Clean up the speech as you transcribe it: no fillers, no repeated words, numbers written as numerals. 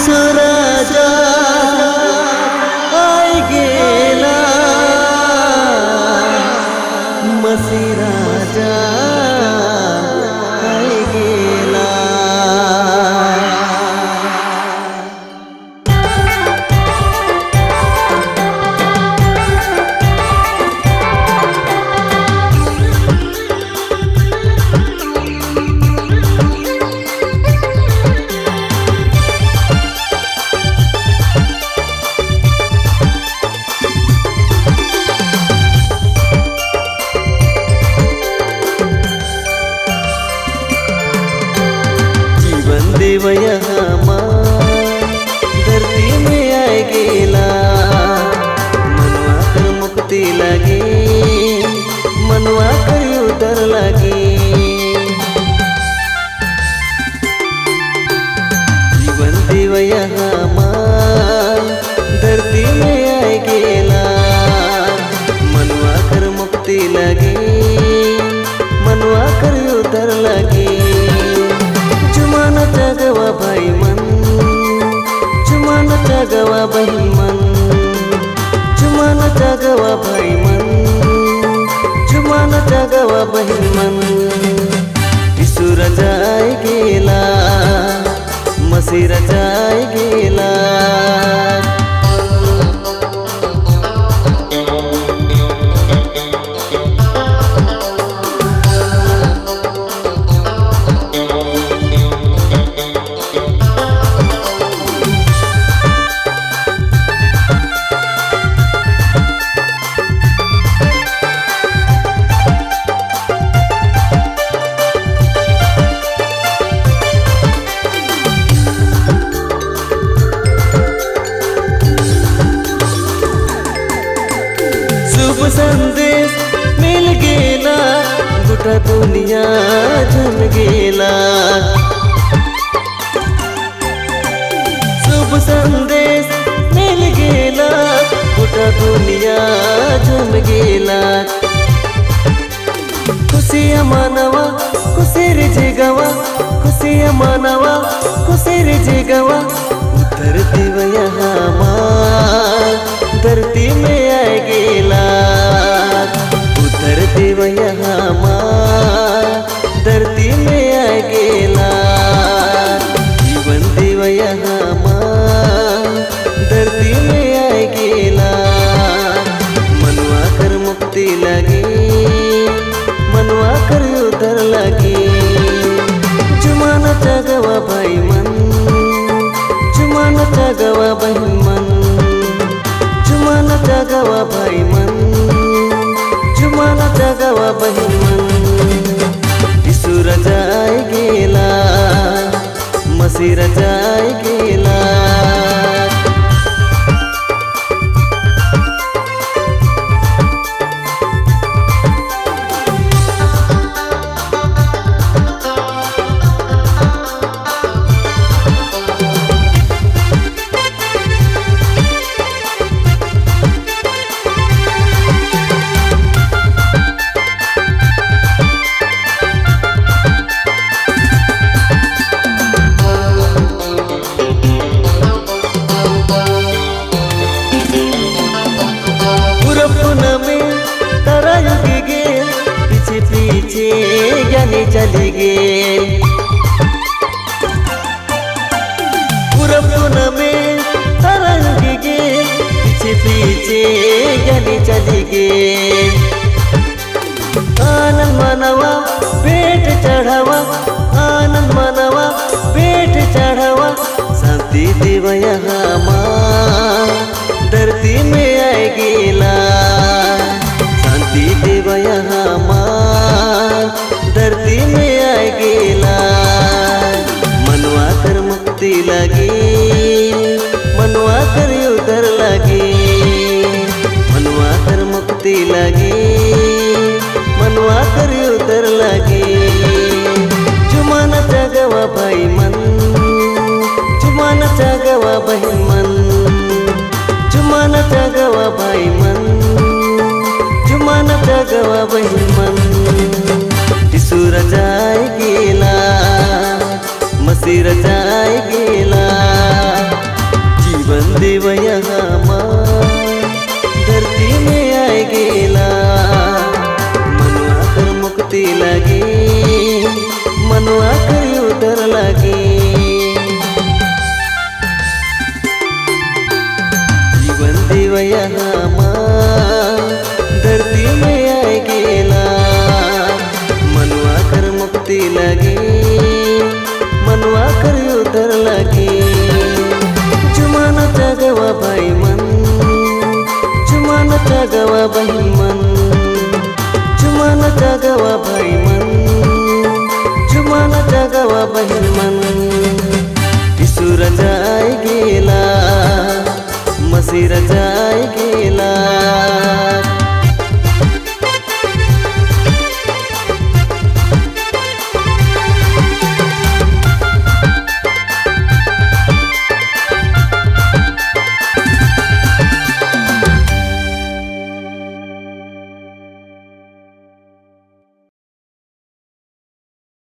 राजा आई गेला मसी राजा आई गेला। देवया धरती में आए गेला मनवा कर मुक्ति लगे मनवा कर उतर लगे। जीवन देवया धरती में आए गेला मनवा कर मुक्ति लगे मनवा कर उतर लगे। जुमाना जगवा भाई मन जुमाना जगवा भाई मन जुमाना जगवा भाई मन जुमाना जगवा भाई मन। यीशु राजा आई गेला मसीह राजा आई गेला। संदेश मिल गेला गोटा दुनिया जम गेला। शुभ संदेश मिल गेला गोटा दुनिया जम गेला। खुशियाँ मानवा खुशी रे जगवा खुशियाँ मानवा खुशी रे जगवा उतर देवया धरती में आए गेला उतर देवया धरती में आए गेला। जीवन देवया धरती में आए गेला मनवा कर मुक्ति लगे मनवा कर उतर लगे। जुमाना जगवा भाई मन जुमाना जगवा भाई मन जुमाना जगवा भाई मन जुमाना जगवा भाई मन। यीशु राजा आई गेला मसीह राजा आई गेला। पीछे पीछे ज्ञानी चली गे पूरब में तरंग गे पीछे पीछे ज्ञानी चली गे। आनंद मानवा पेट चढ़ावा आनंद मानवा पेट चढ़ावा शांति देवया धरती में आए गेला शांति देवया धरती में आए गेला। मनवा कर मुक्ति लगे मनवा कर उतर लगे मनवा कर मुक्ति लगे मनवा कर उतर लगे। जुमाना जगवा भाई मन जुमाना जगवा भाई मन जुमाना जगवा भाई मन जुमाना जगवा भाई मन। यीशु राजा आई गेला मसीह राजा आई गेला। मुक्ति लगे मनवा कर उधर लगे जीवन दिवया धरती में आए गेला मनवा कर मुक्ति लगे मनवा कर उधर लगे जुमान जगवा भाई मन जुमान जगवा भाई